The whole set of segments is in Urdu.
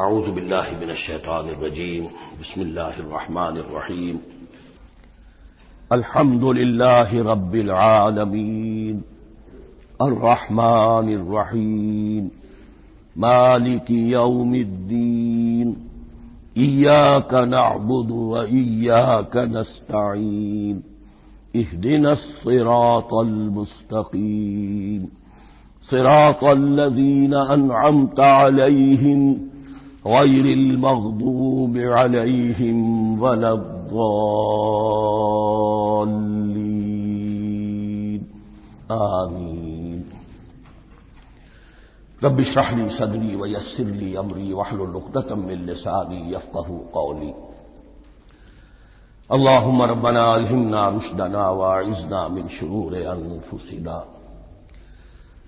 اعوذ باللہ من الشیطان الرجیم بسم اللہ الرحمن الرحیم الحمد للہ رب العالمین الرحمن الرحیم مالک یوم الدین ایاک نعبد وایاک نستعین اہدنا الصراط المستقیم صراط الذین انعمت علیہم غیر المغضوب علیہم ولا الضالین آمین۔ رب اشرح لی صدری ویسر لی امری واحلل عقدۃ من لسانی یفقہوا قولی۔ اللہم ربنا الہمنا رشدنا واعذنا من شرور انفسنا،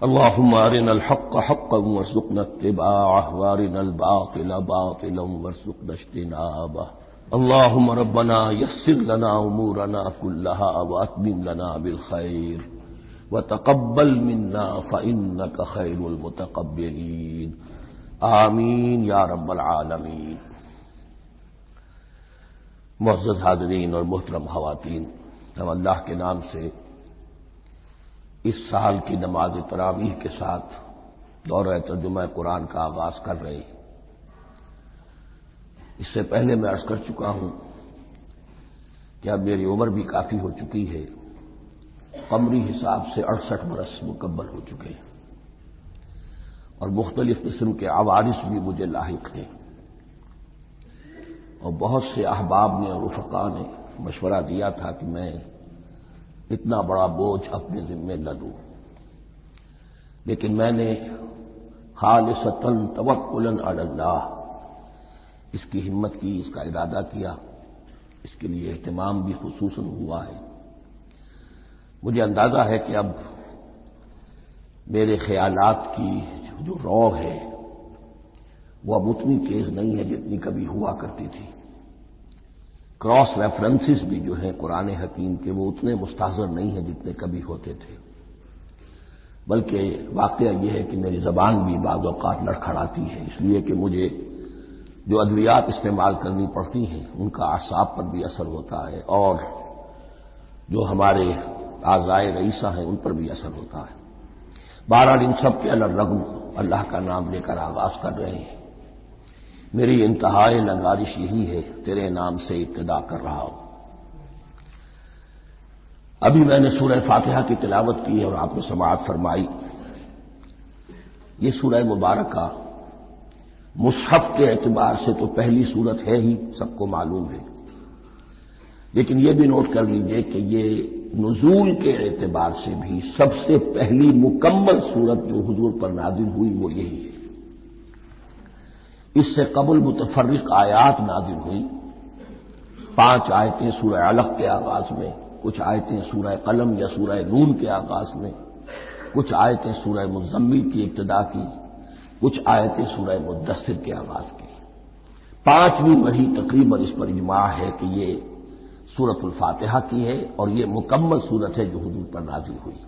اللهم أرنا الحق حقا وارزقنا اتباعه وأرنا الباطل باطلا وارزقنا اجتنابه، اللهم ربنا يسر لنا أمورنا كلها وأتمم لنا بالخير وتقبل منا فإنك خير المتقبلين آمین یا رب العالمین۔ معزز حاضرین اور محترم خواتین، ہم اللہ کے نام سے اس سال کی نماز تراویح کے ساتھ دورہ ترجمہ قرآن کا آغاز کر رہے ہیں۔ اس سے پہلے میں عرض کر چکا ہوں کہ اب میری عمر بھی کافی ہو چکی ہے، قمری حساب سے 68 برس مکمل ہو چکے ہیں، اور مختلف قسم کے عوارض بھی مجھے لاحق ہیں، اور بہت سے احباب نے اور رفقاء نے مشورہ دیا تھا کہ میں اتنا بڑا بوجھ اپنے ذمہ نہ لوں، لیکن میں نے خالصتاً توکلاً علی اللہ اس کی ہمت کی، اس کا ارادہ کیا، اس کے لیے اہتمام بھی خصوصاً ہوا ہے۔ مجھے اندازہ ہے کہ اب میرے خیالات کی جو رو ہے وہ اب اتنی تیز نہیں ہے جتنی کبھی ہوا کرتی تھی۔ کراس ریفرنسز بھی جو ہیں قرآن حکیم کے وہ اتنے مستحضر نہیں ہیں جتنے کبھی ہوتے تھے، بلکہ واقعہ یہ ہے کہ میری زبان بھی بعض اوقات لڑکھڑاتی ہے، اس لیے کہ مجھے جو ادویات استعمال کرنی پڑتی ہیں ان کا اعصاب پر بھی اثر ہوتا ہے، اور جو ہمارے اعضائے رئیسہ ہیں ان پر بھی اثر ہوتا ہے۔ بہرحال ان سب کے الرغم اللہ کا نام لے کر آغاز کر رہے ہیں۔ میری انتہائی لنگارش یہی ہے، تیرے نام سے ابتدا کر رہا ہوں۔ ابھی میں نے سورہ فاتحہ کی تلاوت کی اور آپ کو سماعت فرمائی۔ یہ سورہ مبارکہ مصحف کے اعتبار سے تو پہلی سورت ہے ہی، سب کو معلوم ہے، لیکن یہ بھی نوٹ کر لیجئے کہ یہ نزول کے اعتبار سے بھی سب سے پہلی مکمل سورت جو حضور پر نازل ہوئی وہ یہی ہے۔ اس سے قبل متفرق آیات نازل ہوئی، 5 آیتیں سورہ علق کے آغاز میں، کچھ آیتیں سورہ قلم یا سورہ نون کے آغاز میں، کچھ آیتیں سورہ مزمل کی ابتدا کی، کچھ آیتیں سورہ مدثر کے آغاز کی۔ 5ویں وحی تقریباً اس پر اجماع ہے کہ یہ سورۃ الفاتحہ کی ہے، اور یہ مکمل سورت ہے جو حضور پر نازل ہوئی۔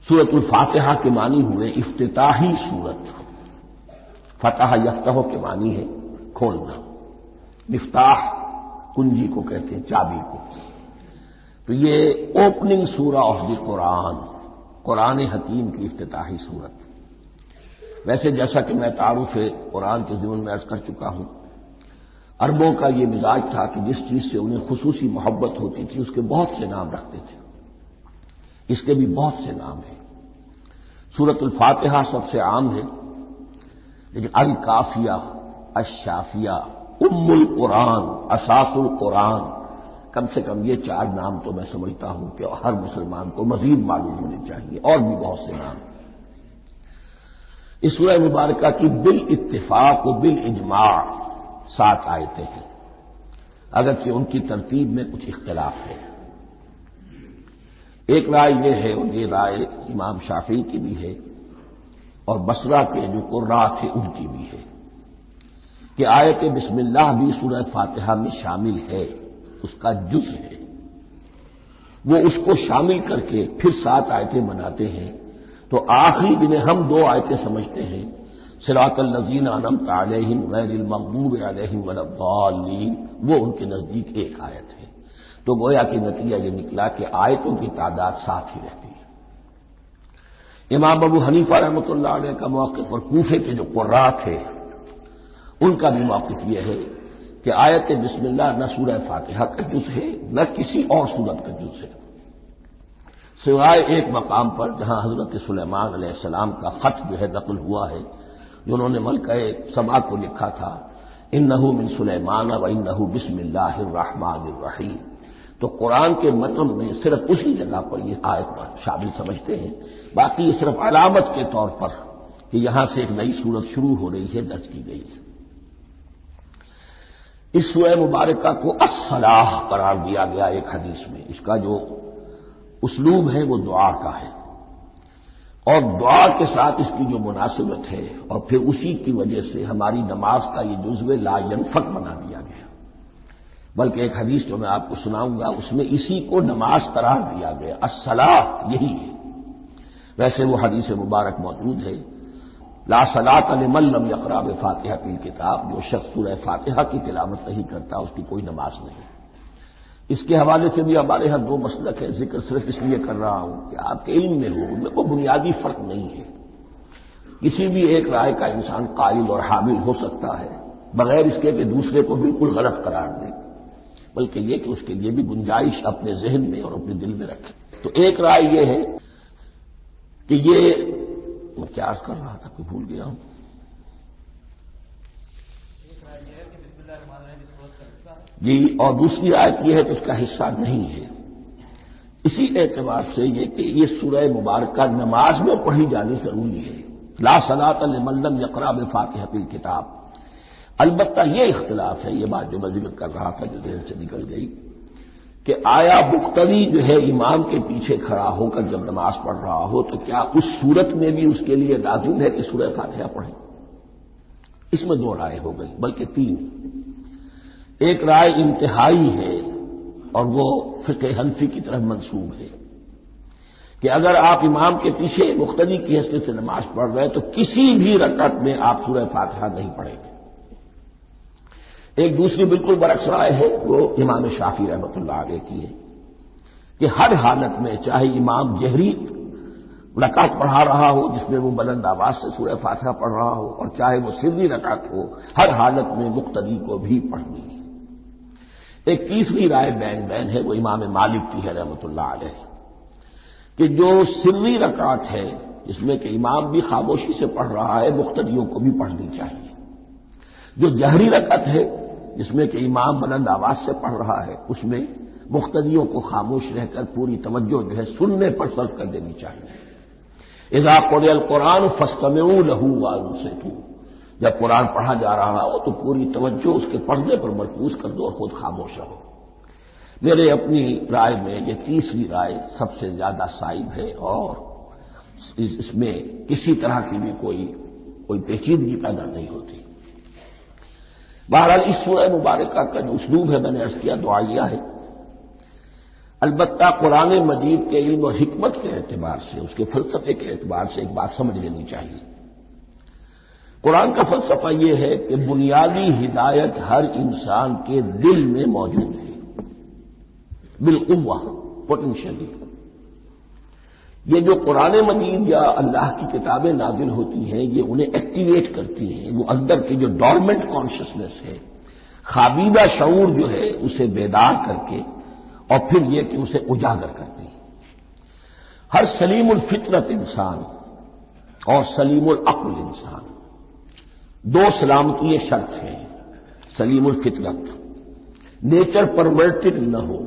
سورۃ الفاتحہ کے معنی ہوئے افتتاحی سورت، فتح یفتح کے معنی ہے کھولنا، مفتاح کنجی کو کہتے ہیں، چابی کو۔ تو یہ اوپننگ سورہ آف دی قرآن، قرآن حکیم کی افتتاحی صورت۔ ویسے جیسا کہ میں تعارف قرآن کے ضمن میں عرض کر چکا ہوں، عربوں کا یہ مزاج تھا کہ جس چیز سے انہیں خصوصی محبت ہوتی تھی اس کے بہت سے نام رکھتے تھے، اس کے بھی بہت سے نام ہیں۔ سورۃ الفاتحہ سب سے عام ہے، لیکن الکافیہ، الشافیہ، ام القرآن، اساس القرآن، کم سے کم یہ 4 نام تو میں سمجھتا ہوں کہ ہر مسلمان کو مزید معلوم ہونے چاہیے، اور بھی بہت سے نام۔ اس سورہ مبارکہ کی بالاتفاق و بالاجماع 7 آیتیں ہیں، اگرچہ ان کی ترتیب میں کچھ اختلاف ہے۔ ایک رائے یہ ہے، اور یہ رائے امام شافعی کی بھی ہے اور بصرہ کے جو قراء تھے ان کی بھی ہے، کہ آیت بسم اللہ بھی سورہ فاتحہ میں شامل ہے، اس کا جز ہے، وہ اس کو شامل کر کے پھر 7 آیتیں بناتے ہیں، تو آخری جنہیں ہم 2 آیتیں سمجھتے ہیں صراط الذین انعمت علیہم غیر المغضوب علیہم ولا الضالین، وہ ان کے نزدیک ایک آیت ہے۔ تو گویا کہ نتیجہ یہ نکلا کہ آیتوں کی تعداد ساتھ ہی رہتی ہے۔ امام ابو حنیفہ رحمۃ اللہ علیہ کا موقف اور کوفے کے جو قراء تھے ان کا بھی موقف یہ ہے کہ آیت بسم اللہ نہ سورہ فاتحہ کا جز ہے نہ کسی اور سورت کا جز ہے، سوائے ایک مقام پر جہاں حضرت سلیمان علیہ السلام کا خط جو ہے نقل ہوا ہے، جنہوں نے ملکہ سبا کو لکھا تھا انہ من سلیمان و انہ بسم اللہ الرحمن الرحیم، تو قرآن کے متن میں صرف اسی جگہ پر یہ آیت شامل سمجھتے ہیں، باقی یہ صرف علامت کے طور پر کہ یہاں سے ایک نئی سورت شروع ہو رہی ہے درج کی گئی ہے۔ اس سورہ مبارکہ کو الصلاح قرار دیا گیا ایک حدیث میں، اس کا جو اسلوب ہے وہ دعا کا ہے، اور دعا کے ساتھ اس کی جو مناسبت ہے اور پھر اسی کی وجہ سے ہماری نماز کا یہ جزو لا ینفک بنا دیا گیا، بلکہ ایک حدیث جو میں آپ کو سناؤں گا اس میں اسی کو نماز قرار دیا گیا، الصلاح یہی ہے۔ ویسے وہ حدیث مبارک موجود ہے لا صلاۃ لمن لم یقرأ بفاتحۃ الکتاب، جو شخص سورہ فاتحہ کی تلاوت نہیں کرتا اس کی کوئی نماز نہیں۔ اس کے حوالے سے بھی ہمارے ہاں دو مسلک ہے، ذکر صرف اس لیے کر رہا ہوں کہ آپ کے علم میں ہو، ان میں کوئی بنیادی فرق نہیں ہے، کسی بھی ایک رائے کا انسان قائل اور حامل ہو سکتا ہے بغیر اس کے کہ دوسرے کو بالکل غلط قرار دے، بلکہ یہ کہ اس کے لیے بھی گنجائش اپنے ذہن میں اور اپنے دل میں رکھے۔ تو ایک رائے یہ ہے کہ یہ میں کیا عرض کر رہا تھا کوئی بھول گیا ہوں، جی، اور دوسری آیت یہ ہے کہ اس کا حصہ نہیں ہے۔ اسی اعتبار سے یہ کہ یہ سورہ مبارکہ نماز میں پڑھی جانی ضروری ہے، لا صلاۃ لمن لم یقرأ بفاتحۃ الکتاب۔ البتہ یہ اختلاف ہے، یہ بات جو میں ذکر کر رہا تھا جو ذہن سے نکل گئی، کہ آیا مقتدی جو ہے امام کے پیچھے کھڑا ہو کر جب نماز پڑھ رہا ہو تو کیا اس صورت میں بھی اس کے لیے لازم ہے کہ سورہ فاتحہ پڑھیں؟ اس میں دو رائے ہو گئی، بلکہ تین۔ ایک رائے انتہائی ہے اور وہ فقہ حنفی کی طرف منسوب ہے کہ اگر آپ امام کے پیچھے مقتدی کی حیثیت سے نماز پڑھ رہے ہیں تو کسی بھی رکعت میں آپ سورہ فاتحہ نہیں پڑھیں گے۔ ایک دوسری بالکل برعکس رائے ہے، وہ امام شافعی رحمۃ اللہ علیہ کی ہے کہ ہر حالت میں چاہے امام جہری رکعت پڑھا رہا ہو جس میں وہ بلند آواز سے سورہ فاتحہ پڑھ رہا ہو اور چاہے وہ سری رکعت ہو، ہر حالت میں مقتدی کو بھی پڑھنی ہے۔ ایک تیسری رائے بین ہے، وہ امام مالک کی ہے رحمۃ اللہ علیہ، کہ جو سری رکعت ہے جس میں کہ امام بھی خاموشی سے پڑھ رہا ہے مقتدیوں کو بھی پڑھنی چاہیے، جو جہری رکعت ہے جس میں کہ امام بلند آواز سے پڑھ رہا ہے اس میں مقتدیوں کو خاموش رہ کر پوری توجہ جو ہے سننے پر صرف کر دینی چاہیے۔ اذا قرئ القرآن فاستمعوا له وانصتوا، جب قرآن پڑھا جا رہا ہو تو پوری توجہ اس کے پڑھنے پر مرکوز کر دو اور خود خاموش رہو۔ میرے اپنی رائے میں یہ تیسری رائے سب سے زیادہ صائب ہے اور اس میں کسی طرح کی بھی کوئی پیچیدگی پیدا نہیں ہوتی۔ بہرحال اس سورہ مبارکہ کا جو اسلوب ہے میں نے عرض کیا دعائیہ ہے، البتہ قرآن مجید کے علم و حکمت کے اعتبار سے، اس کے فلسفے کے اعتبار سے ایک بات سمجھ لینی چاہیے۔ قرآن کا فلسفہ یہ ہے کہ بنیادی ہدایت ہر انسان کے دل میں موجود ہے، بالقوہ، پوٹینشلی۔ یہ جو قرآن مجید یا اللہ کی کتابیں نازل ہوتی ہیں یہ انہیں ایکٹیویٹ کرتی ہیں، وہ اندر کی جو ڈورمنٹ کانشسنس ہے، خوابیدہ شعور جو ہے اسے بیدار کر کے اور پھر یہ کہ اسے اجاگر کرتی ہیں۔ ہر سلیم الفطرت انسان اور سلیم العقل انسان، دو سلامتی شرط ہیں، سلیم الفطرت، نیچر پرورٹڈ نہ ہو،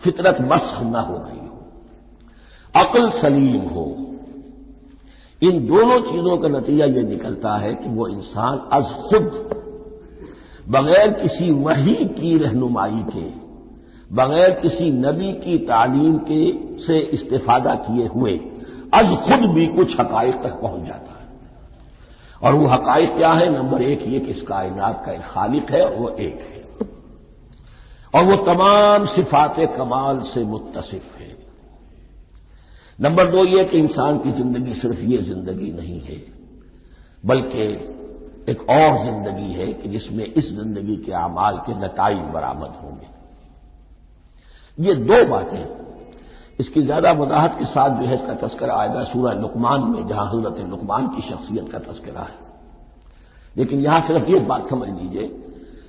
فطرت مسخ نہ ہو گئی ہو، عقل سلیم ہو، ان دونوں چیزوں کا نتیجہ یہ نکلتا ہے کہ وہ انسان از خود بغیر کسی وحی کی رہنمائی کے، بغیر کسی نبی کی تعلیم کے سے استفادہ کیے ہوئے از خود بھی کچھ حقائق تک پہنچ جاتا ہے۔ اور وہ حقائق کیا ہے؟ نمبر ایک یہ کہ اس کائنات کا ایک خالق ہے اور وہ ایک ہے اور وہ تمام صفات کمال سے متصف ہے۔ نمبر دو یہ کہ انسان کی زندگی صرف یہ زندگی نہیں ہے، بلکہ ایک اور زندگی ہے کہ جس میں اس زندگی کے اعمال کے نتائج برآمد ہوں گے۔ یہ دو باتیں، اس کی زیادہ وضاحت کے ساتھ جو ہے اس کا تذکرہ آئے گا سورہ لقمان میں، جہاں حضرت لقمان کی شخصیت کا تذکرہ ہے۔ لیکن یہاں صرف یہ بات سمجھ لیجئے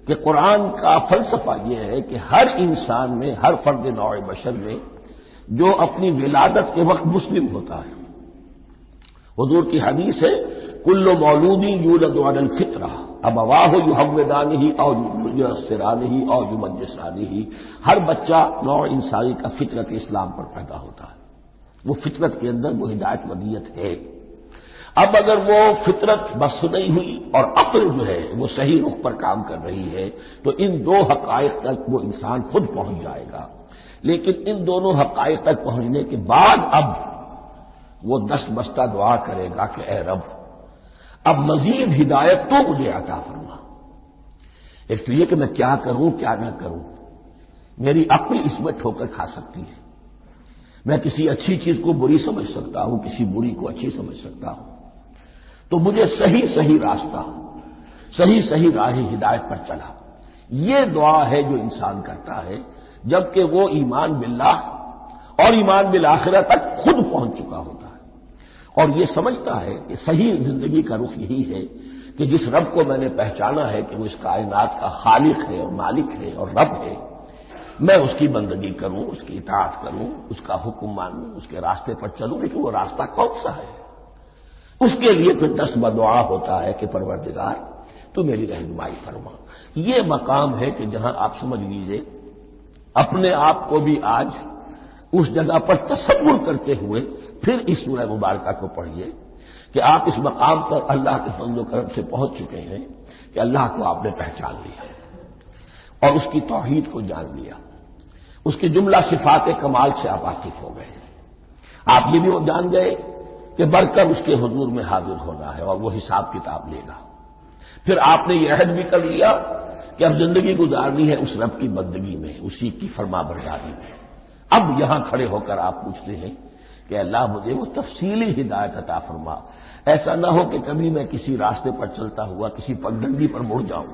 کہ قرآن کا فلسفہ یہ ہے کہ ہر انسان میں، ہر فرد نوع بشر میں جو اپنی ولادت کے وقت مسلم ہوتا ہے، حضور کی حدیث ہے کل مولود یولد علی الفطرہ ابواہ یحودانہ او ینصرانہ او یمجسانہ، ہر بچہ نوع انسانی کا فطرت اسلام پر پیدا ہوتا ہے، وہ فطرت کے اندر وہ ہدایت ودیت ہے۔ اب اگر وہ فطرت بس نہیں ہوئی اور عقل جو ہے وہ صحیح رخ پر کام کر رہی ہے تو ان دو حقائق تک وہ انسان خود پہنچ جائے گا۔ لیکن ان دونوں حقائق تک پہنچنے کے بعد اب وہ دست بستہ دعا کرے گا کہ اے رب اب مزید ہدایت تو مجھے عطا فرما۔ ایک تو یہ کہ میں کیا کروں کیا نہ کروں، میری عقل اس میں ٹھوکر کھا سکتی ہے، میں کسی اچھی چیز کو بری سمجھ سکتا ہوں، کسی بری کو اچھی سمجھ سکتا ہوں، تو مجھے صحیح راستہ، صحیح راہ ہدایت پر چلا۔ یہ دعا ہے جو انسان کرتا ہے جبکہ وہ ایمان باللہ اور ایمان بالآخرہ تک خود پہنچ چکا ہوتا ہے اور یہ سمجھتا ہے کہ صحیح زندگی کا رخ یہی ہے کہ جس رب کو میں نے پہچانا ہے کہ وہ اس کائنات کا خالق ہے اور مالک ہے اور رب ہے، میں اس کی بندگی کروں، اس کی اطاعت کروں، اس کا حکم مانوں، اس کے راستے پر چلوں، لیکن وہ راستہ کون سا ہے؟ اس کے لیے پھر دست بدعا ہوتا ہے کہ پروردگار تو میری رہنمائی فرما۔ یہ مقام ہے کہ جہاں آپ سمجھ لیجئے اپنے آپ کو بھی آج اس جگہ پر تصور کرتے ہوئے پھر اس سورہ مبارکہ کو پڑھیے کہ آپ اس مقام پر اللہ کے فضل و کرم سے پہنچ چکے ہیں کہ اللہ کو آپ نے پہچان لیا اور اس کی توحید کو جان لیا، اس کی جملہ صفات کمال سے آپ واقف ہو گئے، آپ یہ بھی جان گئے کہ بڑھ کر اس کے حضور میں حاضر ہونا ہے اور وہ حساب کتاب لے گا۔ پھر آپ نے یہ عہد بھی کر لیا کہ اب زندگی گزارنی ہے اس رب کی بندگی میں، اسی کی فرما برداری میں۔ اب یہاں کھڑے ہو کر آپ پوچھتے ہیں کہ اللہ مجھے وہ تفصیلی ہدایت عطا فرما، ایسا نہ ہو کہ کبھی میں کسی راستے پر چلتا ہوا کسی پگڈنڈی پر مڑ جاؤں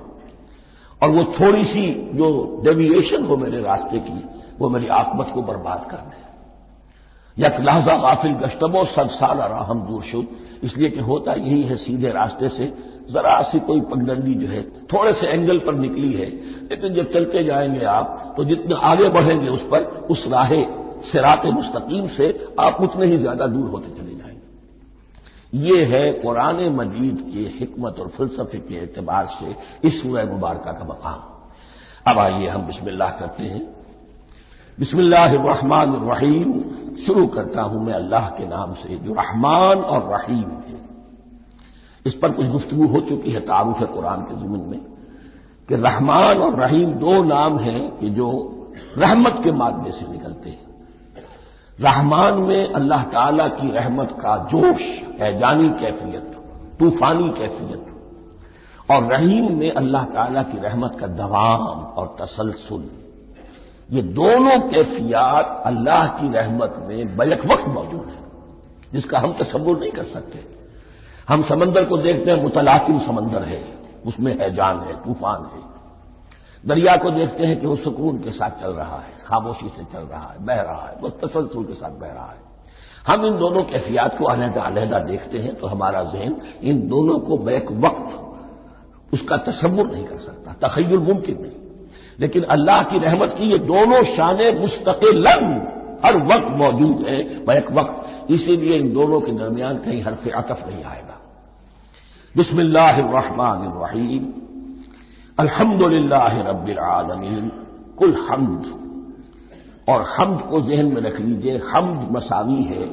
اور وہ تھوڑی سی جو ڈیویشن ہو میرے راستے کی وہ میری عاقبت کو برباد کر دے۔ یک لحظہ غافل گشتب و 100 سال راہم دور شد، اس لیے کہ ہوتا یہی ہے صیدھے راستے سے ذرا سی کوئی پگڈنڈی جو ہے تھوڑے سے اینگل پر نکلی ہے، لیکن جب چلتے جائیں گے آپ تو جتنے آگے بڑھیں گے اس پر اس راہ صراط مستقیم سے آپ اتنے ہی زیادہ دور ہوتے چلے جائیں گے۔ یہ ہے قرآن مجید کے حکمت اور فلسفے کے اعتبار سے اس سورہ مبارکہ کا مقام۔ اب آئیے ہم بسم اللہ کرتے ہیں۔ بسم اللہ الرحمن الرحیم، شروع کرتا ہوں میں اللہ کے نام سے جو رحمان اور رحیم ہے۔ اس پر کچھ گفتگو ہو چکی ہے تعارف قرآن کے ضمن میں کہ رحمان اور رحیم دو نام ہیں کہ جو رحمت کے مادے سے نکلتے ہیں۔ رحمان میں اللہ تعالی کی رحمت کا جوش، ہیجانی کیفیت، طوفانی کیفیت، اور رحیم میں اللہ تعالی کی رحمت کا دوام اور تسلسل، یہ دونوں کیفیات اللہ کی رحمت میں بیک وقت موجود ہیں جس کا ہم تصور نہیں کر سکتے۔ ہم سمندر کو دیکھتے ہیں متلاطم سمندر ہے، اس میں ہیجان ہے، طوفان ہے۔ دریا کو دیکھتے ہیں کہ وہ سکون کے ساتھ چل رہا ہے، خاموشی سے چل رہا ہے، بہہ رہا ہے، بس تسلسل کے ساتھ بہہ رہا ہے۔ ہم ان دونوں کیفیات کو علیحدہ علیحدہ دیکھتے ہیں تو ہمارا ذہن ان دونوں کو بیک وقت اس کا تصور نہیں کر سکتا، تخیل ممکن نہیں۔ لیکن اللہ کی رحمت کی یہ دونوں شانیں مستقلاً ہر وقت موجود ہیں بیک وقت، اسی لیے ان دونوں کے درمیان کہیں حرف عطف نہیں آئے گا۔ بسم اللہ الرحمن الرحیم، الحمد للہ رب العالمین، کل حمد، اور حمد کو ذہن میں رکھ لیجئے، حمد مساوی ہے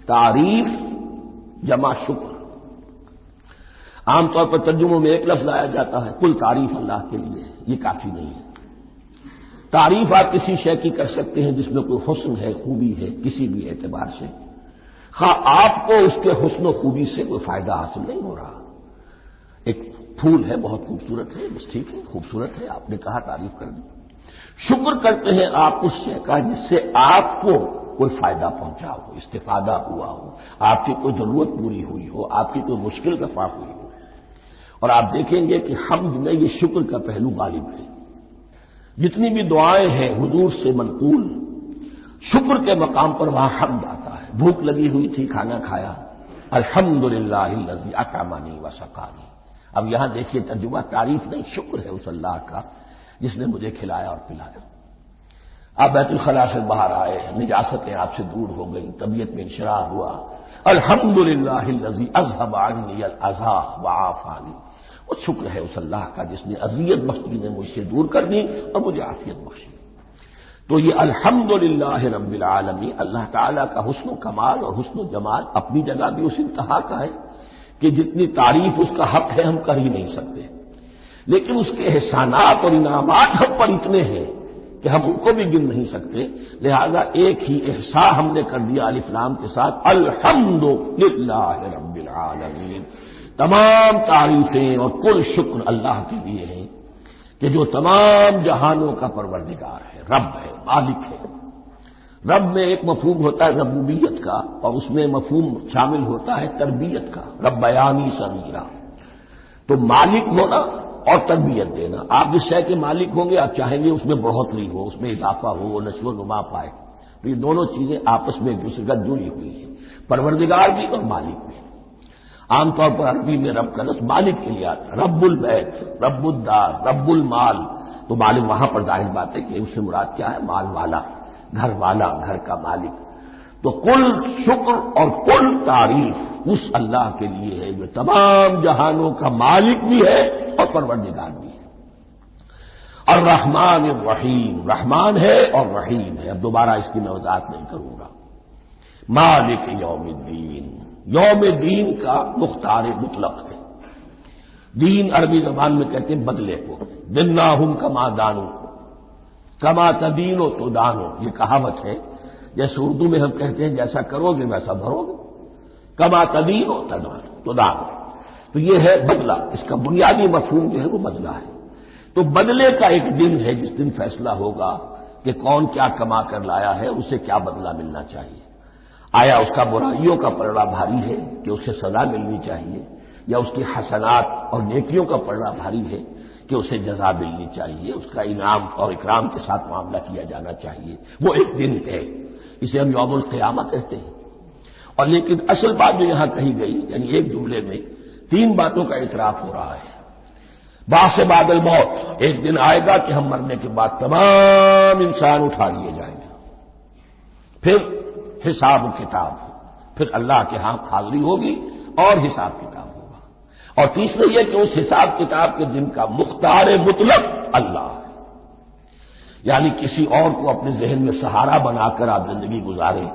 تعریف جمع شکر۔ عام طور پر ترجموں میں ایک لفظ لایا جاتا ہے، کل تعریف اللہ کے لیے، یہ کافی نہیں ہے۔ تعریف آپ کسی شے کی کر سکتے ہیں جس میں کوئی حسن ہے، خوبی ہے، کسی بھی اعتبار سے، خواہ آپ کو اس کے حسن و خوبی سے کوئی فائدہ حاصل نہیں ہو رہا۔ ایک پھول ہے، بہت خوبصورت ہے، بس ٹھیک ہے، خوبصورت ہے، آپ نے کہا تعریف کر دی۔ شکر کرتے ہیں آپ اس شے کا جس سے آپ کو کوئی فائدہ پہنچا ہو، استفادہ ہوا ہو، آپ کی کوئی ضرورت پوری ہوئی ہو، آپ کی کوئی مشکل رفع ہوئی ہو۔ اور آپ دیکھیں گے کہ حمد میں یہ شکر کا پہلو غالب ہے۔ جتنی بھی دعائیں ہیں حضور سے منقول، شکر کے مقام پر وہاں حمد آتا ہے۔ بھوک لگی ہوئی تھی، کھانا کھایا، الحمدللہ الذی اطعمنی وسقانی۔ اب یہاں دیکھیے ترجمہ تعریف نہیں، شکر ہے اس اللہ کا جس نے مجھے کھلایا اور پلایا۔ آپ بیت الخلاء سے باہر آئے، نجاستیں آپ سے دور ہو گئی، طبیعت میں انشراح ہوا، الحمدللہ الذی اذھب عنی الاذی وعافانی۔ وہ شکر ہے اس اللہ کا جس نے اذیت بخشی نے مجھ سے دور کر دی اور مجھے عافیت بخشی۔ تو یہ الحمدللہ رب العالمین اللہ تعالیٰ کا حسن و کمال اور حسن و جمال اپنی جگہ بھی اس انتہا کا ہے کہ جتنی تعریف اس کا حق ہے ہم کر ہی نہیں سکتے، لیکن اس کے احسانات اور انعامات ہم پر اتنے ہیں کہ ہم ان کو بھی گن نہیں سکتے۔ لہذا ایک ہی احساء ہم نے کر دیا الف لام کے ساتھ، الحمدللہ رب العالمین۔ تمام تعریفیں اور کل شکر اللہ کے لیے ہیں کہ جو تمام جہانوں کا پروردگار ہے، رب ہے، مالک ہے۔ رب میں ایک مفہوم ہوتا ہے ربوبیت کا، اور اس میں مفہوم شامل ہوتا ہے تربیت کا، ربیانی صغیرا۔ تو مالک ہونا اور تربیت دینا، آپ جس شے کے مالک ہوں گے آپ چاہیں گے اس میں بڑھوتری ہو، اس میں اضافہ ہو، وہ نشو و نما پائے۔ تو یہ دونوں چیزیں آپس میں ایک دوسرے کا جڑی ہوئی ہیں، پروردگار بھی اور مالک بھی۔ عام طور پر عربی میں رب کا لفظ مالک کے لیے آتا ہے، رب البیت، رب الدار، رب المال۔ تو مالک وہاں پر ظاہر بات ہے کہ اس سے مراد کیا ہے؟ مال والا، گھر والا، گھر کا مالک۔ تو کل شکر اور کل تعریف اس اللہ کے لیے ہے جو تمام جہانوں کا مالک بھی ہے اور پروردگار بھی ہے۔ الرحمن الرحیم، رحمان ہے اور رحیم ہے۔ اب دوبارہ اس کی میں وضاحت نہیں کروں گا۔ مالک یوم الدین، یوم دین کا مختار مطلق ہے۔ دین عربی زبان میں کہتے ہیں بدلے کو، دناہم کما دانو، کما تدینو تو دانو، یہ کہاوت ہے۔ جیسے اردو میں ہم کہتے ہیں جیسا کرو گے ویسا بھرو گے، کما تدینو تو دانو، تو یہ ہے بدلہ۔ اس کا بنیادی مفہوم جو ہے وہ بدلہ ہے۔ تو بدلے کا ایک دن ہے جس دن فیصلہ ہوگا کہ کون کیا کما کر لایا ہے، اسے کیا بدلہ ملنا چاہیے۔ آیا اس کا برائیوں کا پلڑا بھاری ہے کہ اسے سزا ملنی چاہیے، یا اس کی حسنات اور نیکیوں کا پلڑا بھاری ہے کہ اسے جزا ملنی چاہیے، اس کا انعام اور اکرام کے ساتھ معاملہ کیا جانا چاہیے۔ وہ ایک دن ہے، اسے ہم یوم القیامہ کہتے ہیں۔ اور لیکن اصل بات جو یہاں کہی گئی، یعنی ایک جملے میں تین باتوں کا اعتراف ہو رہا ہے۔ بعث بعد الموت، ایک دن آئے گا کہ ہم مرنے کے بعد تمام انسان اٹھا لیے جائیں گے، پھر حساب و کتاب، پھر اللہ کے ہاں حاضری ہوگی اور حساب کتاب ہوگا۔ اور تیسرے یہ کہ اس حساب کتاب کے دن کا مختار مطلق اللہ ہے، یعنی کسی اور کو اپنے ذہن میں سہارا بنا کر آپ زندگی گزاریں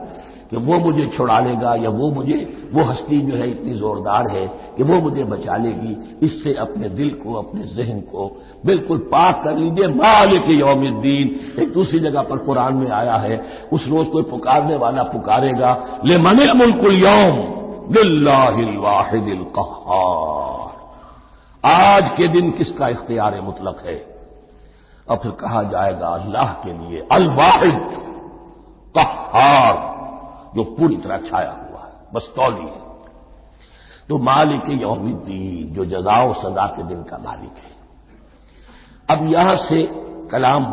کہ وہ مجھے چھڑا لے گا، یا وہ ہستی جو ہے اتنی زوردار ہے کہ وہ مجھے بچا لے گی، اس سے اپنے دل کو، اپنے ذہن کو بالکل پاک کر لیجیے۔ مالک یوم الدین، ایک دوسری جگہ پر قرآن میں آیا ہے، اس روز کوئی پکارنے والا پکارے گا، لمن الملک اليوم للہ الواحد القہار، آج کے دن کس کا اختیار مطلق ہے؟ اور پھر کہا جائے گا اللہ کے لیے، الواحد قہار، جو پوری طرح چھایا ہوا ہے، بس تولی ہے۔ تو مالک یوم الدین، جو جزا و سزا کے دن کا مالک ہے۔ اب یہاں سے کلام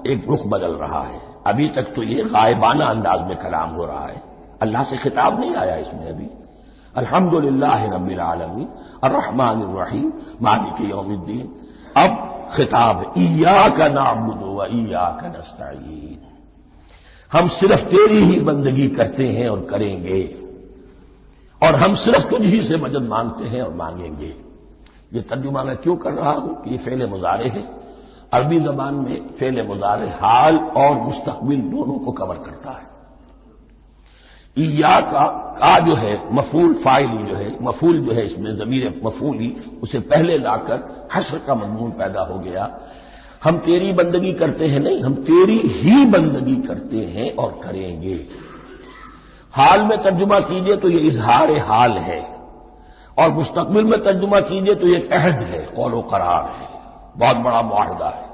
ایک رخ بدل رہا ہے۔ ابھی تک تو یہ غائبانہ انداز میں کلام ہو رہا ہے، اللہ سے خطاب نہیں آیا اس میں ابھی۔ الحمدللہ رب العالمین الرحمن الرحیم مالک یوم الدین۔ اب خطاب ایاک نعبد و ایاک نستعین، ہم صرف تیری ہی بندگی کرتے ہیں اور کریں گے، اور ہم صرف تجھ ہی سے مدد مانگتے ہیں اور مانگیں گے۔ یہ ترجمہ میں کیوں کر رہا ہوں کہ یہ فعل مضارع ہے۔ عربی زبان میں فعل مضارع حال اور مستقبل دونوں کو کور کرتا ہے۔ ایاک کا جو ہے مفعول فاعل جو ہے، مفعول جو ہے اس میں ضمیر مفعولی اسے پہلے لا کر حشر کا مضمون پیدا ہو گیا۔ ہم تیری بندگی کرتے ہیں نہیں، ہم تیری ہی بندگی کرتے ہیں اور کریں گے۔ حال میں ترجمہ کیجئے تو یہ اظہار حال ہے، اور مستقبل میں ترجمہ کیجئے تو یہ عہد ہے، قول و قرار ہے، بہت بڑا معاہدہ ہے۔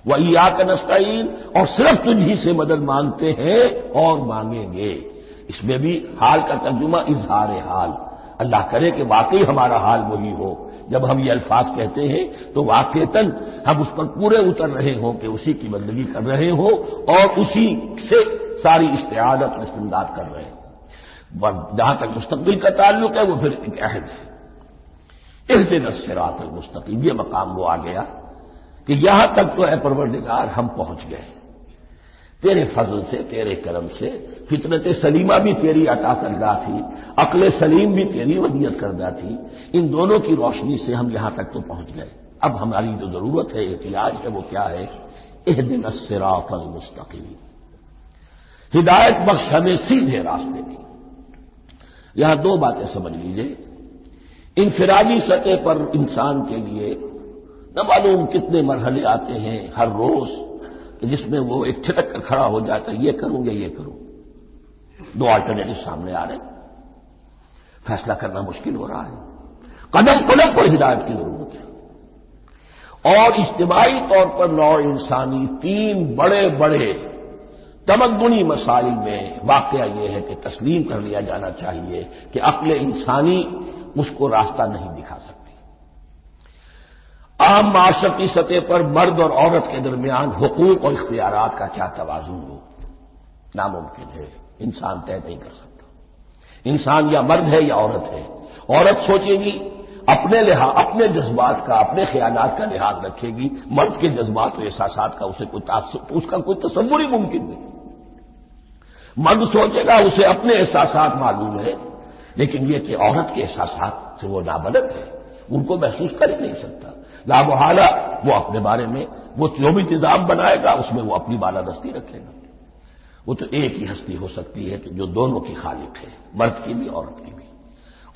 وَإِيَّاكَ نَسْتَعِينُ، اور صرف تجھی سے مدد مانگتے ہیں اور مانگیں گے۔ اس میں بھی حال کا ترجمہ اظہار حال، اللہ کرے کہ واقعی ہمارا حال وہی ہو، جب ہم یہ الفاظ کہتے ہیں تو واقعتاً ہم اس پر پورے اتر رہے ہوں کہ اسی کی بندگی کر رہے ہوں اور اسی سے ساری استعانت اور استمداد کر رہے ہیں۔ جہاں تک مستقبل کا تعلق ہے وہ پھر ایک عہد ہے، اہدنا الصراط المستقیم، یہ مقام وہ آ گیا کہ یہاں تک تو اے پروردگار ہم پہنچ گئے، تیرے فضل سے، تیرے کرم سے، فطرت سلیمہ بھی تیری عطا کردہ تھی، عقل سلیم بھی تیری ودیت کردہ تھی، ان دونوں کی روشنی سے ہم یہاں تک تو پہنچ گئے۔ اب ہماری جو ضرورت ہے، احتیاج ہے، وہ کیا ہے؟ اہدنا الصراط المستقیم، ہدایت بخش ہمیں سیدھے راستے کی۔ یہاں دو باتیں سمجھ لیجئے، انفرادی سطح پر انسان کے لیے نہ معلوم کتنے مرحلے آتے ہیں ہر روز کہ جس میں وہ ایک چھٹک کر کھڑا ہو جاتا ہے، یہ کروں یا یہ کروں، دو آلٹرنیٹو سامنے آ رہے ہیں، فیصلہ کرنا مشکل ہو رہا ہے، قدم قدم پر ہدایت کی ضرورت ہے۔ اور اجتماعی طور پر نوع انسانی تین بڑے بڑے تمدنی مسائل میں واقعہ یہ ہے کہ تسلیم کر لیا جانا چاہیے کہ عقل انسانی اس کو راستہ نہیں دکھا سکتی۔ عام معاشرتی سطح پر مرد اور عورت کے درمیان حقوق اور اختیارات کا کیا توازن ہو، ناممکن ہے، انسان طے نہیں کر سکتا۔ انسان یا مرد ہے یا عورت ہے، عورت سوچے گی اپنے جذبات کا، اپنے خیالات کا لحاظ رکھے گی، مرد کے جذبات و احساسات کا اس کا کوئی تصور ہی ممکن نہیں۔ مرد سوچے گا اسے اپنے احساسات معلوم ہے، لیکن یہ کہ عورت کے احساسات سے وہ نابلد ہے، ان کو محسوس کر ہی نہیں سکتا، لا محالہ وہ اپنے بارے میں وہ جو بھی نظام بنائے گا اس میں وہ اپنی بالادستی رکھے گا۔ وہ تو ایک ہی ہستی ہو سکتی ہے کہ جو دونوں کی خالق ہے، مرد کی بھی عورت کی بھی،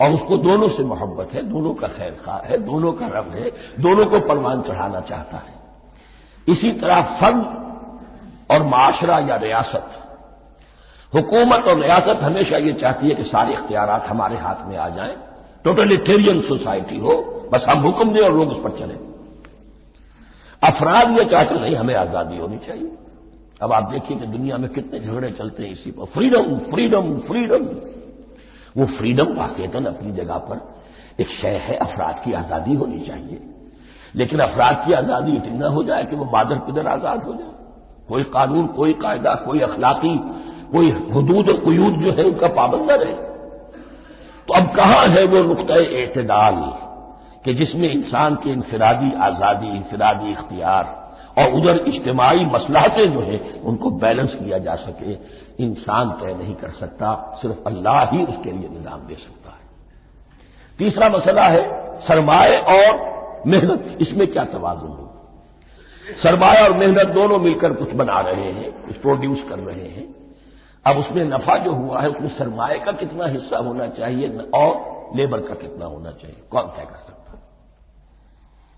اور اس کو دونوں سے محبت ہے، دونوں کا خیر خواہ ہے، دونوں کا رب ہے، دونوں کو پروان چڑھانا چاہتا ہے۔ اسی طرح فرد اور معاشرہ یا ریاست، حکومت اور ریاست ہمیشہ یہ چاہتی ہے کہ سارے اختیارات ہمارے ہاتھ میں آ جائیں، ٹوٹلیٹیرین سوسائٹی ہو، بس ہم حکم دیں اور لوگ اس پر چلیں۔ افراد یہ چاہتے نہیں، ہمیں آزادی ہونی چاہیے۔ اب آپ دیکھیے کہ دنیا میں کتنے جھگڑے چلتے ہیں اسی پر، فریڈم فریڈم فریڈم۔ وہ فریڈم واقعتاً اپنی جگہ پر ایک شے ہے، افراد کی آزادی ہونی چاہیے، لیکن افراد کی آزادی اتنی نہ ہو جائے کہ وہ مادر پدر آزاد ہو جائے، کوئی قانون، کوئی قاعدہ، کوئی اخلاقی کوئی حدود اور قیود جو ہے ان کا پابند نہ رہے۔ تو اب کہاں ہے وہ نقطۂ اعتدال کہ جس میں انسان کی انفرادی آزادی، انفرادی اختیار اور ادھر اجتماعی مصلحتیں جو ہیں ان کو بیلنس کیا جا سکے؟ انسان طے نہیں کر سکتا، صرف اللہ ہی اس کے لیے نظام دے سکتا ہے۔ تیسرا مسئلہ ہے سرمایہ اور محنت، اس میں کیا توازن ہو؟ سرمایہ اور محنت دونوں مل کر کچھ بنا رہے ہیں، کچھ پروڈیوس کر رہے ہیں۔ اب اس میں نفع جو ہوا ہے اس میں سرمایہ کا کتنا حصہ ہونا چاہیے اور لیبر کا کتنا ہونا چاہیے، کون طے کر سکتا؟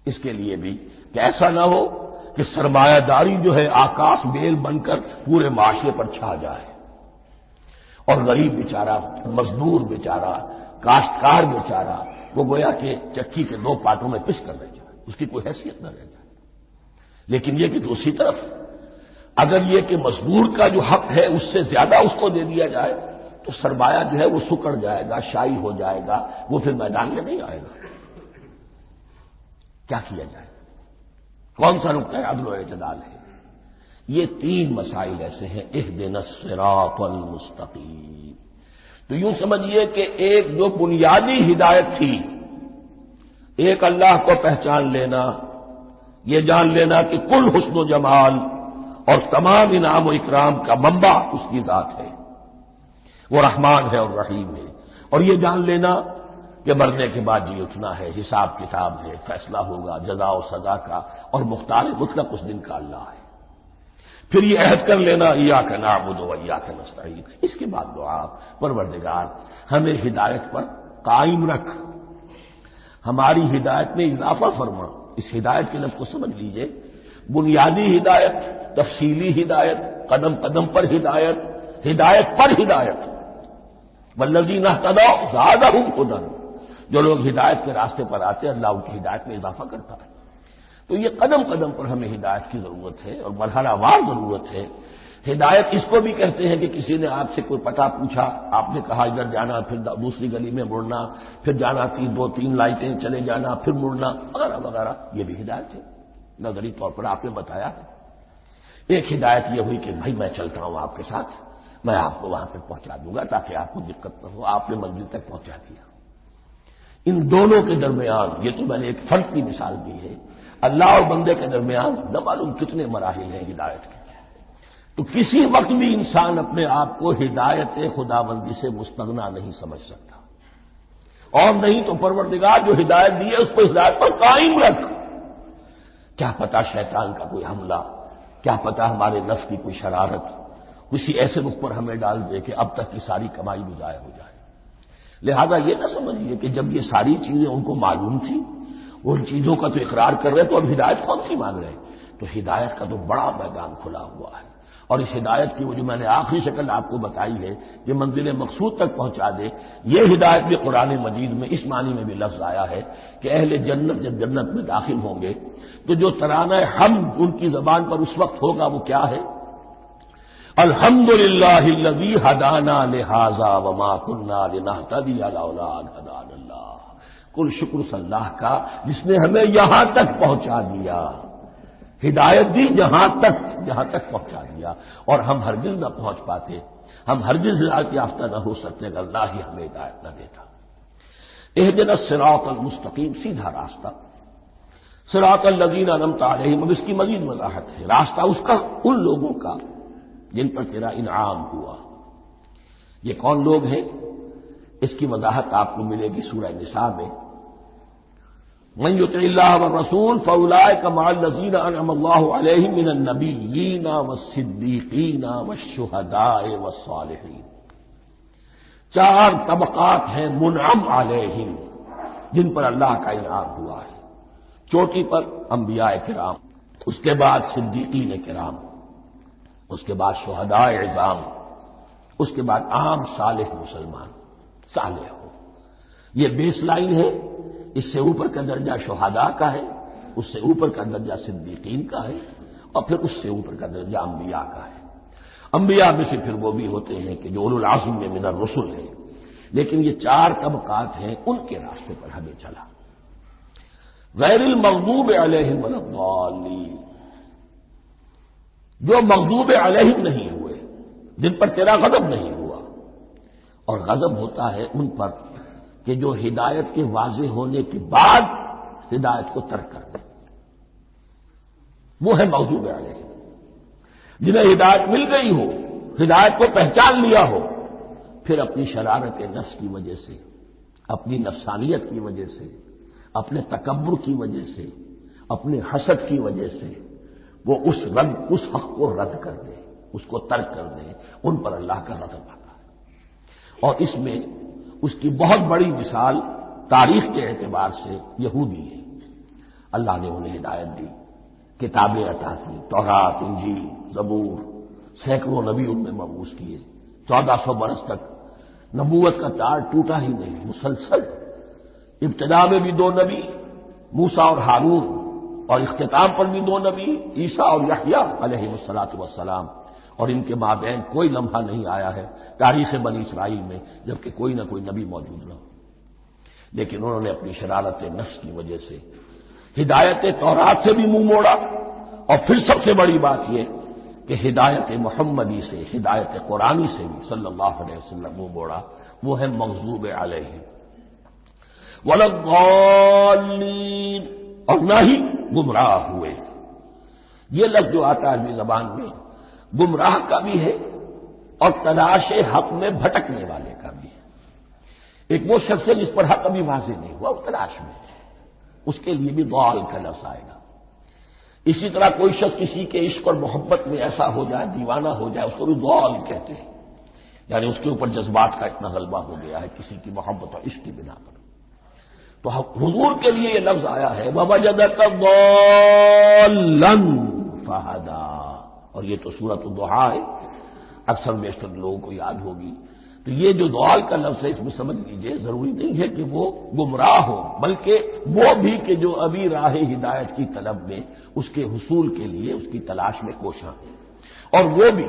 اس کے لیے بھی کہ ایسا نہ ہو کہ سرمایہ داری جو ہے آکاش بیل بن کر پورے معاشرے پر چھا جائے اور غریب بیچارہ، مزدور بیچارہ، کاشتکار بیچارہ وہ گویا کہ چکی کے دو پارٹوں میں پس کر رہ جائے، اس کی کوئی حیثیت نہ رہ جائے۔ لیکن یہ کہ دوسری طرف اگر یہ کہ مزدور کا جو حق ہے اس سے زیادہ اس کو دے دیا جائے تو سرمایہ جو ہے وہ سکڑ جائے گا، شائی ہو جائے گا، وہ پھر میدان میں نہیں آئے گا۔ کیا کیا جائے؟ کون سا نقطہ عدل و اعتدال ہے؟ یہ تین مسائل ایسے ہیں، اہدنا الصراط المستقیم۔ تو یوں سمجھیے کہ ایک جو بنیادی ہدایت تھی، ایک اللہ کو پہچان لینا، یہ جان لینا کہ کل حسن و جمال اور تمام انعام و اکرام کا منبع اس کی ذات ہے، وہ رحمان ہے اور رحیم ہے، اور یہ جان لینا کہ مرنے کے بعد جی اٹھنا ہے، حساب کتاب ہے، فیصلہ ہوگا جزا و سزا کا، اور مختار مطلق اس دن کا اللہ ہے۔ پھر یہ عہد کر لینا ایاک نعبد و ایاک نستعین۔ اس کے بعد دعا، پروردگار ہمیں ہدایت پر قائم رکھ، ہماری ہدایت میں اضافہ فرما۔ اس ہدایت کے لفظ کو سمجھ لیجئے، بنیادی ہدایت، تفصیلی ہدایت، قدم قدم پر ہدایت، ہدایت پر ہدایت۔ والذین اہتدوا زادہم ہدی، جو لوگ ہدایت کے راستے پر آتے ہیں اللہ ان کی ہدایت میں اضافہ کرتا ہے۔ تو یہ قدم قدم پر ہمیں ہدایت کی ضرورت ہے اور مرحلہ وار ضرورت ہے۔ ہدایت اس کو بھی کہتے ہیں کہ کسی نے آپ سے کوئی پتہ پوچھا، آپ نے کہا ادھر جانا، پھر دوسری گلی میں مڑنا، پھر جانا 2-3 لائٹیں چلے جانا، پھر مڑنا، وغیرہ وغیرہ، یہ بھی ہدایت ہے، نظری طور پر آپ نے بتایا ہے۔ ایک ہدایت یہ ہوئی کہ بھائی میں چلتا ہوں آپ کے ساتھ، میں آپ کو وہاں پہ پہنچا دوں گا تاکہ آپ کو دقت نہ ہو، آپ نے منزل تک پہنچا دیا۔ ان دونوں کے درمیان، یہ تو میں نے ایک فرق کی مثال دی ہے، اللہ اور بندے کے درمیان نہ معلوم کتنے مراحل ہیں ہدایت کے۔ تو کسی وقت بھی انسان اپنے آپ کو ہدایت خداوندی سے مستغنا نہیں سمجھ سکتا، اور نہیں تو پروردگار جو ہدایت دی ہے اس کو ہدایت پر قائم رکھ۔ کیا پتہ شیطان کا کوئی حملہ، کیا پتہ ہمارے نفس کی کوئی شرارت کسی ایسے رخ پر ہمیں ڈال دے کہ اب تک کی ساری کمائی بھی ضائع ہو جائے۔ لہذا یہ نہ سمجھیے کہ جب یہ ساری چیزیں ان کو معلوم تھی، ان چیزوں کا تو اقرار کر رہے تو اب ہدایت کون سی مانگ رہے؟ تو ہدایت کا تو بڑا میدان کھلا ہوا ہے، اور اس ہدایت کی وہ جو میں نے آخری شکل آپ کو بتائی ہے کہ منزل مقصود تک پہنچا دے، یہ ہدایت بھی قرآن مجید میں اس معنی میں بھی لفظ آیا ہے کہ اہل جنت جب جنت میں داخل ہوں گے تو جو ترانہ حمد ان کی زبان پر اس وقت ہوگا وہ کیا ہے؟ الحمدللہ الذی ہدانا لہذا وما کنا لنہتدی لولا ان ہدانا اللہ۔ کل شکر اللہ کا جس نے ہمیں یہاں تک پہنچا دیا، ہدایت دی جہاں تک پہنچا دیا، اور ہم ہرگز نہ پہنچ پاتے، ہم ہرگز ہدایت یافتہ نہ ہو سکتے اگر اللہ ہی ہمیں ہدایت نہ دیتا۔ اہدنا الصراط المستقیم، سیدھا راستہ، صراط الذین انعمت علیہم، اب اس کی مزید وضاحت ہے، راستہ اس کا ان لوگوں کا جن پر تیرا انعام ہوا۔ یہ کون لوگ ہیں؟ اس کی وضاحت آپ کو ملے گی سورہ نساء میں، من یطع اللہ والرسول فاولئک مع الذین انعم اللہ علیہم من النبیین والصدیقین والشہداء والصالحین۔ 4 طبقات ہیں منعم علیہم جن پر اللہ کا انعام ہوا ہے۔ چوٹی پر انبیاء کرام، اس کے بعد صدیقین کرام، اس کے بعد شہداء عظام، اس کے بعد عام صالح مسلمان، صالح ہو۔ یہ بیس لائن ہے، اس سے اوپر کا درجہ شہداء کا ہے، اس سے اوپر کا درجہ صدیقین کا ہے، اور پھر اس سے اوپر کا درجہ انبیاء کا ہے۔ انبیاء میں سے پھر وہ بھی ہوتے ہیں کہ جو اولو العزم میں من الرسل ہیں، لیکن یہ 4 طبقات ہیں، ان کے راستے پر ہمیں چلا۔ غیر المغضوب علیہم ولا الضالین، جو مغضوب علیہم نہیں ہوئے، جن پر تیرا غضب نہیں ہوا، اور غضب ہوتا ہے ان پر کہ جو ہدایت کے واضح ہونے کے بعد ہدایت کو ترک کر دیں، وہ ہے مغضوب علیہم۔ جنہیں ہدایت مل گئی ہو، ہدایت کو پہچان لیا ہو، پھر اپنی شرارت نفس کی وجہ سے، اپنی نفسانیت کی وجہ سے، اپنے تکبر کی وجہ سے، اپنے حسد کی وجہ سے وہ اس حق کو رد کر دے، اس کو ترک کر دے، ان پر اللہ کا غضب آتا ہے۔ اور اس میں اس کی بہت بڑی مثال تاریخ کے اعتبار سے یہودی ہے۔ اللہ نے انہیں ہدایت دی، کتابیں عطا کی، تورات، انجیل، زبور، سینکڑوں نبی ان میں مبعوث کیے، 1400 برس تک نبوت کا تار ٹوٹا ہی نہیں، مسلسل۔ ابتدا میں بھی 2 نبی، موسیٰ اور ہارون، اور اختتام پر بھی 2 نبی، عیسیٰ اور یحییٰ علیہ الصلاۃ والسلام، اور ان کے مابین کوئی لمحہ نہیں آیا ہے تاریخ بنی اسرائیل میں جبکہ کوئی نہ کوئی نبی موجود نہ ہو، لیکن انہوں نے اپنی شرارت نفس کی وجہ سے ہدایت تورات سے بھی منہ موڑا، اور پھر سب سے بڑی بات یہ کہ ہدایت محمدی سے، ہدایت قرآنی سے بھی صلی اللہ علیہ وسلم منہ موڑا، وہ ہے مغضوب علیہم ولا الضالین، اور نہ ہی گمراہ ہوئے۔ یہ لفظ جو آتا ہے عربی زبان میں گمراہ کا بھی ہے اور تلاش حق میں بھٹکنے والے کا بھی ہے۔ ایک وہ شخص ہے جس پر حق ابھی واضح نہیں ہوا، وہ تلاش میں ہے، اس کے لیے بھی ضال کا لفظ آئے گا۔ اسی طرح کوئی شخص کسی کے عشق اور محبت میں ایسا ہو جائے، دیوانہ ہو جائے، اس کو بھی ضال کہتے ہیں، یعنی اس کے اوپر جذبات کا اتنا غلبہ ہو گیا ہے کسی کی محبت اور عشق کی بنا پر۔ تو حضور کے لیے یہ لفظ آیا ہے وَوَجَدَكَ ضَالًّا فَهَدَىٰ، اور یہ تو سورۃ الضحیٰ ہے، اکثر بیشتر لوگوں کو یاد ہوگی۔ تو یہ جو دوال کا لفظ ہے اس میں سمجھ لیجئے ضروری نہیں ہے کہ وہ گمراہ ہو، بلکہ وہ بھی کہ جو ابھی راہ ہدایت کی طلب میں اس کے حصول کے لیے اس کی تلاش میں کوشاں ہے، اور وہ بھی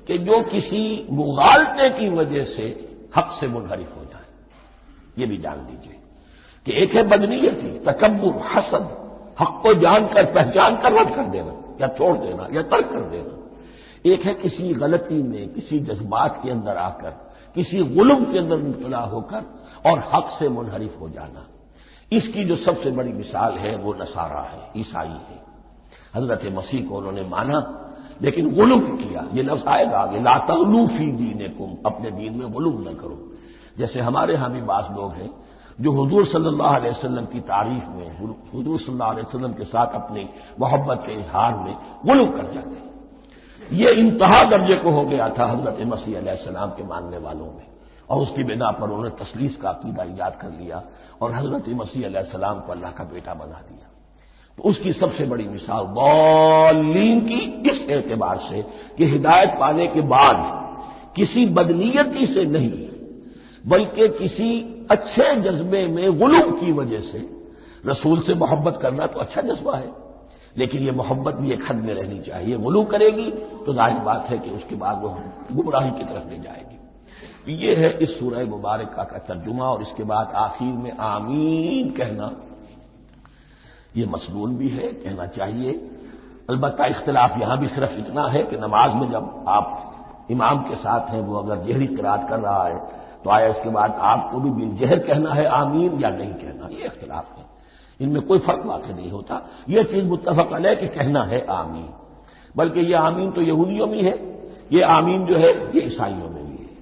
کہ جو کسی مغالطے کی وجہ سے حق سے منحرف ہو جائے۔ یہ بھی جان لیجئے کہ ایک ہے بدنیتی، تکبر، حسد، حق کو جان کر پہچان کر رد کر دینا یا چھوڑ دینا یا ترک کر دینا، ایک ہے کسی غلطی میں کسی جذبات کے اندر آ کر کسی غلم کے اندر مبتلا ہو کر اور حق سے منحرف ہو جانا۔ اس کی جو سب سے بڑی مثال ہے وہ نصارہ ہے، عیسائی ہے۔ حضرت مسیح کو انہوں نے مانا لیکن غلم کیا، یہ لفظ آئے گا آگے، لا تغلوا فی دینکم، اپنے دین میں غلم نہ کرو۔ جیسے ہمارے ہاں بھی بعض لوگ ہیں جو حضور صلی اللہ علیہ وسلم کی تعریف میں، حضور صلی اللہ علیہ وسلم کے ساتھ اپنی محبت کے اظہار میں غلو کر جاتے ہیں۔ یہ انتہا درجے کو ہو گیا تھا حضرت مسیح علیہ السلام کے ماننے والوں میں، اور اس کی بنا پر انہوں نے تثلیث کا عقیدہ ایجاد کر لیا اور حضرت مسیح علیہ السلام کو اللہ کا بیٹا بنا دیا۔ تو اس کی سب سے بڑی مثال ضالین کی اس اعتبار سے کہ ہدایت پانے کے بعد کسی بدنیتی سے نہیں بلکہ کسی اچھے جذبے میں غلو کی وجہ سے، رسول سے محبت کرنا تو اچھا جذبہ ہے لیکن یہ محبت بھی ایک حد میں رہنی چاہیے، غلو کرے گی تو ظاہر بات ہے کہ اس کے بعد وہ گمراہی کی طرف لے جائے گی۔ یہ ہے اس سورہ مبارکہ کا ترجمہ، اور اس کے بعد آخر میں آمین کہنا یہ مسنون بھی ہے، کہنا چاہیے۔ البتہ اختلاف یہاں بھی صرف اتنا ہے کہ نماز میں جب آپ امام کے ساتھ ہیں، وہ اگر جہری قرات کر رہا ہے تو آیا اس کے بعد آپ کو بھی بالجہر کہنا ہے آمین یا نہیں کہنا، یہ اختلاف ہے، ان میں کوئی فرق واقع نہیں ہوتا۔ یہ چیز متفق علیہ کہ کہنا ہے آمین، بلکہ یہ آمین تو یہودیوں میں ہے، یہ آمین جو ہے یہ عیسائیوں میں بھی ہے،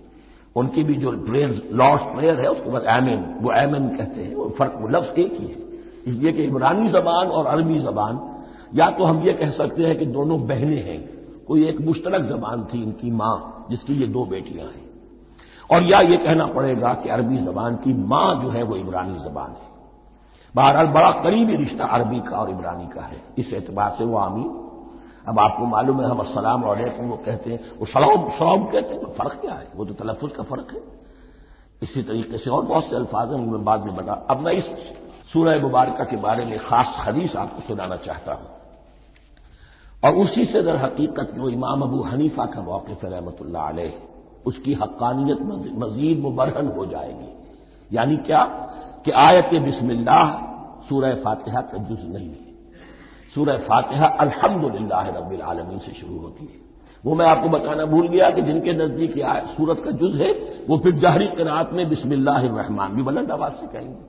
ان کی بھی جو لارڈس پریئر ہے اس کے بعد آمین، وہ آمین کہتے ہیں، وہ فرق وہ لفظ ایک ہی ہے۔ اس لیے کہ عبرانی زبان اور عربی زبان یا تو ہم یہ کہہ سکتے ہیں کہ دونوں بہنیں ہیں، کوئی ایک مشترک زبان تھی ان کی ماں جس کی یہ دو بیٹیاں ہیں، اور یا یہ کہنا پڑے گا کہ عربی زبان کی ماں جو ہے وہ عبرانی زبان ہے۔ بہرحال بڑا قریبی رشتہ عربی کا اور عبرانی کا ہے، اس اعتبار سے وہ آمین۔ اب آپ کو معلوم ہے ہم السلام علیکم وہ کہتے ہیں، وہ سلام کہتے ہیں، فرق کیا ہے؟ وہ تو تلفظ کا فرق ہے۔ اسی طریقے سے اور بہت سے الفاظ ہیں، ان میں بعد میں بتا۔ اب میں اس سورہ مبارکہ کے بارے میں خاص حدیث آپ کو سنانا چاہتا ہوں، اور اسی سے در حقیقت جو امام ابو حنیفہ کا موقف ہے رحمۃ اللہ علیہ، اس کی حقانیت مزید مبرہن ہو جائے گی۔ یعنی کیا کہ آیت بسم اللہ سورہ فاتحہ کا جز نہیں ہے، سورہ فاتحہ الحمدللہ رب العالمین سے شروع ہوتی ہے۔ وہ میں آپ کو بتانا بھول گیا کہ جن کے نزدیک سورت کا جز ہے وہ پھر جہری قرات میں بسم اللہ الرحمن بھی بلند آواز سے کہیں گے،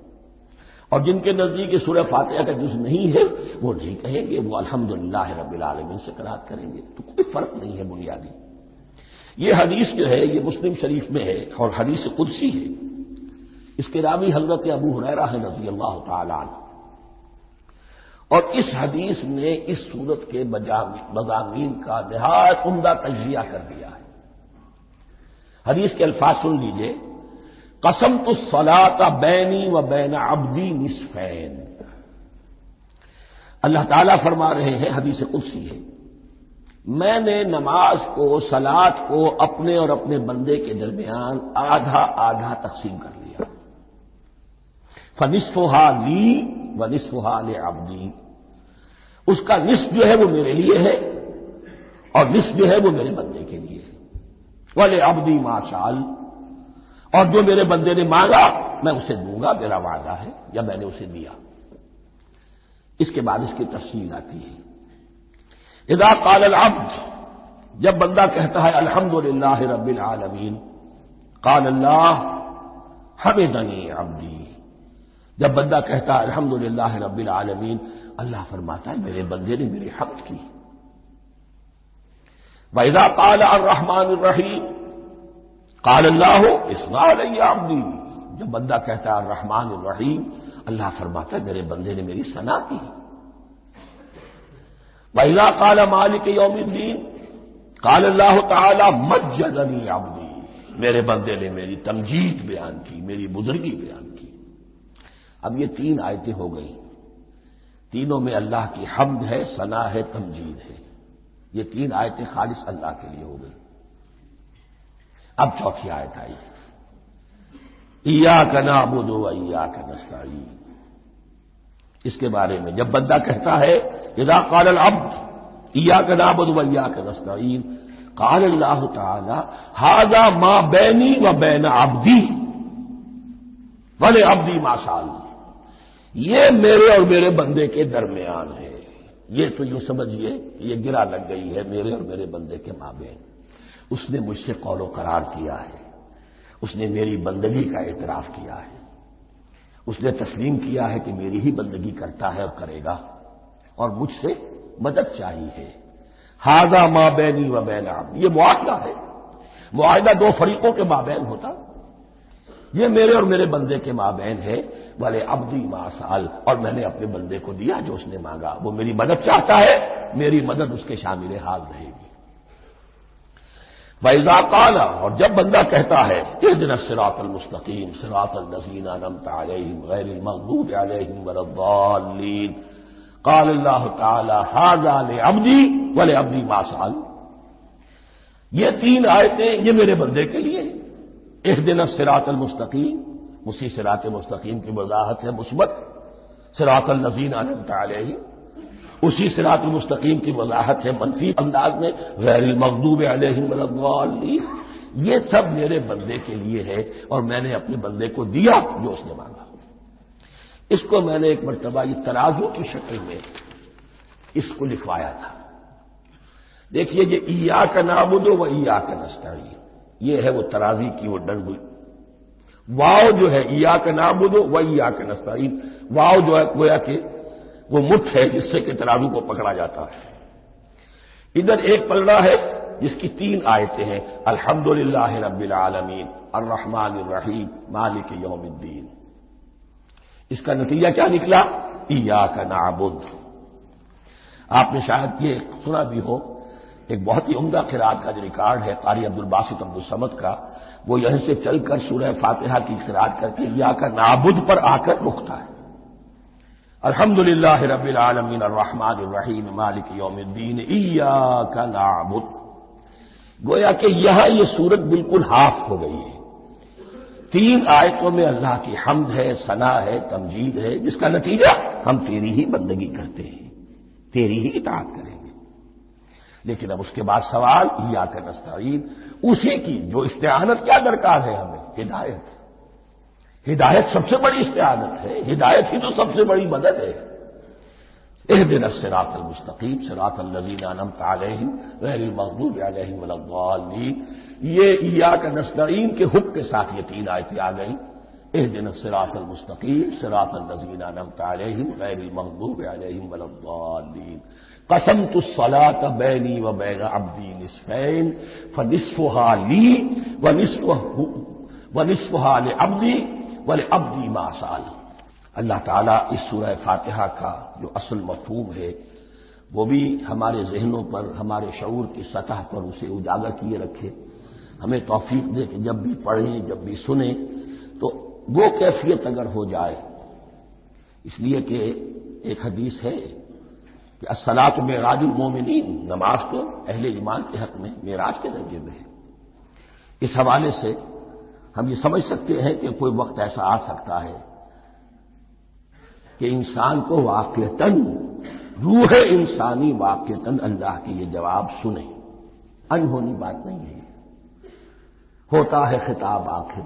اور جن کے نزدیک سورہ فاتحہ کا جز نہیں ہے وہ نہیں کہیں گے، وہ الحمدللہ رب العالمین سے قرات کریں گے۔ تو کوئی فرق نہیں ہے بنیادی۔ یہ حدیث جو ہے یہ مسلم شریف میں ہے اور حدیث قدسی ہے، اس کے راوی حضرت ابو ہریرہ ہیں رضی اللہ تعالی عنہ، اور اس حدیث نے اس صورت کے مضامین کا نہایت عمدہ تجزیہ کر دیا ہے۔ حدیث کے الفاظ سن لیجئے، قسمت الصلاۃ بینی و بین عبدی نصفین۔ اللہ تعالیٰ فرما رہے ہیں، حدیث قدسی ہے، میں نے نماز کو، صلاۃ کو اپنے اور اپنے بندے کے درمیان آدھا آدھا تقسیم کر لیا، فنصفھا لی ونصفھا لعبدی، اس کا نصف جو ہے وہ میرے لیے ہے اور نصف جو ہے وہ میرے بندے کے لیے ہے، ولعبدی ما سأل، اور جو میرے بندے نے مانگا میں اسے دوں گا، میرا وعدہ ہے یا میں نے اسے دیا۔ اس کے بعد اس کی تفصیل آتی ہے، اذا قال العبد، جب بندہ کہتا ہے الحمدللہ رب العالمین، قال اللہ حمدنی عبدی، جب بندہ کہتا ہے الحمدللہ رب العالمین، اللہ فرماتا ہے میرے بندے نے میری حمد کی۔ وَإِذَا قَالَ الرَّحْمَٰنُ الرَّحِيمُ قَالَ اللَّهُ اثْنَىٰ عَلَيَّ عَبْدِي، جب بندہ کہتا ہے الرحمن الرحیم، اللہ فرماتا ہے میرے بندے نے میری ثنا کی۔ وَإِذَا قَالَ مَالِكِ يَوْمِ الدِّينِ قَالَ اللَّهُ تَعَالَىٰ مَجَّدَنِي عَبْدِي، میرے بندے نے میری تمجید بیان کی، میری بزرگی بیان کی۔ اب یہ تین آیتیں ہو گئی، تینوں میں اللہ کی حمد ہے، ثنا ہے، تمجید ہے، یہ تین آیتیں خالص اللہ کے لیے ہو گئی۔ اب چوتھی آیت آئی، ایاک نعبد و ایاک نستعین، اس کے بارے میں جب بندہ کہتا ہے اذا قال العبد ایاک نعبد و ایاک نستعین قال اللہ تعالی ھذا ما بینی و بین عبدی ولعبدی ما سأل، یہ میرے اور میرے بندے کے درمیان ہے، یہ تو یوں سمجھیے یہ گرا لگ گئی ہے میرے اور میرے بندے کے مابین، اس نے مجھ سے قول و قرار کیا ہے، اس نے میری بندگی کا اعتراف کیا ہے، اس نے تسلیم کیا ہے کہ میری ہی بندگی کرتا ہے اور کرے گا، اور مجھ سے مدد چاہیے ہے۔ ھذا ما بینی و بین عبدی، یہ معاہدہ ہے، معاہدہ دو فریقوں کے مابین ہوتا، یہ میرے اور میرے بندے کے مابین ہے، والے عبدی ما سأل، اور میں نے اپنے بندے کو دیا جو اس نے مانگا، وہ میری مدد چاہتا ہے، میری مدد اس کے شامل حال رہے گی۔ وَإِذَا قَالَ، اور جب بندہ کہتا ہے اهْدِنَا الصِّرَاطَ الْمُسْتَقِيمَ صِرَاطَ الَّذِينَ أَنْعَمْتَ عَلَيْهِمْ غَيْرِ الْمَغْضُوبِ عَلَيْهِمْ وَلَا الضَّالِّينَ، قال اللہ تعالی ھذا لعبدی ولعبدی ما سأل، یہ تین آیتیں یہ میرے بندے کے لیے ہیں۔ اهدنا الصراط المستقیم، اسی صراط مستقیم کی وضاحت ہے مثبت، صراط الذین انعمت علیہم، اسی صراط المستقیم کی وضاحت ہے منفی انداز میں، غیر المغضوب علیہم ولا الضالین، یہ سب میرے بندے کے لیے ہے اور میں نے اپنے بندے کو دیا جو اس نے مانگا۔ اس کو میں نے ایک مرتبہ یہ ترازو کی شکل میں اس کو لکھوایا تھا، دیکھیے یہ ایاک نعبد و ایاک نستعین، یہ ہے وہ ترازی کی وہ ڈنڈ، واو جو ہے ایاک نعبد و ایاک نستعین، واو جو ہے گویا کہ وہ مٹھ ہے جس سے کہ ترازو کو پکڑا جاتا ہے۔ ادھر ایک پلڑا ہے جس کی تین آیتیں ہیں، الحمدللہ رب العالمین الرحمن الرحیم مالک یوم الدین، اس کا نتیجہ کیا نکلا؟ ایاک نعبد۔ آپ نے شاید یہ سنا بھی ہو، ایک بہت ہی عمدہ قرات کا جو ریکارڈ ہے قاری عبدالباسط عبدالصمد کا، وہ یہیں سے چل کر سورہ فاتحہ کی قرات کر کے ایاک نعبد پر آ کر رکتا ہے، الحمدللہ رب العالمین الرحمن الرحیم مالک یوم الدین ایاک نعبد، گویا کہ یہاں یہ صورت بالکل ہاف ہو گئی ہے، تین آیتوں میں اللہ کی حمد ہے، ثنا ہے، تمجید ہے، جس کا نتیجہ ہم تیری ہی بندگی کرتے ہیں، تیری ہی اطاعت کریں گے۔ لیکن اب اس کے بعد سوال ایاک نستعین، اسی کی جو استعانت کیا درکار ہے ہمیں؟ ہدایت، ہدایت سب سے بڑی استعانت ہے، ہدایت ہی تو سب سے بڑی مدد ہے۔ اهدنا الصراط المستقیم صراط الذین انعمت علیہم غیر المغضوب علیہم ولا الضالین، یہ ایاک نستعین کے حکم کے ساتھ یہ تین آیتیں آ گئیں، اهدنا الصراط المستقیم صراط الذین انعمت علیہم غیر المغضوب علیہم ولا الضالین، قسمت الصلاۃ بینی و بین عبدی نصفین فنصفها لی ونصفها لعبدی ولعبدی ما سأل۔ اللہ تعالیٰ اس سورہ فاتحہ کا جو اصل مفہوم ہے وہ بھی ہمارے ذہنوں پر، ہمارے شعور کی سطح پر اسے اجاگر کیے رکھے، ہمیں توفیق دے کہ جب بھی پڑھیں جب بھی سنیں تو وہ کیفیت اگر ہو جائے، اس لیے کہ ایک حدیث ہے کہ الصلاۃ معراج المومنین، نماز تو اہل ایمان کے حق میں معراج کے درجے میں ہے۔ اس حوالے سے ہم یہ سمجھ سکتے ہیں کہ کوئی وقت ایسا آ سکتا ہے کہ انسان کو واقعتاً، روح انسانی واقعتاً اللہ کے یہ جواب سنے، انہونی بات نہیں ہے، ہوتا ہے خطاب آخر،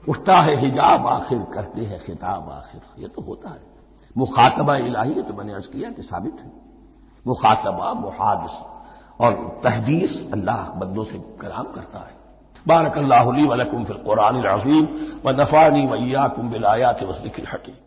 اٹھتا ہے حجاب آخر، کرتے ہیں خطاب آخر، یہ تو ہوتا ہے مخاطبہ الہی، یہ تو میں نے عرض کیا کہ ثابت ہے، مخاطبہ، محادث اور تحدیث اللہ بندوں سے کلام کرتا ہے۔ بارک اللہ لی و لکم فی القرآن العظیم ونفعنی و ایاکم بالآیات والذکر الحکیم۔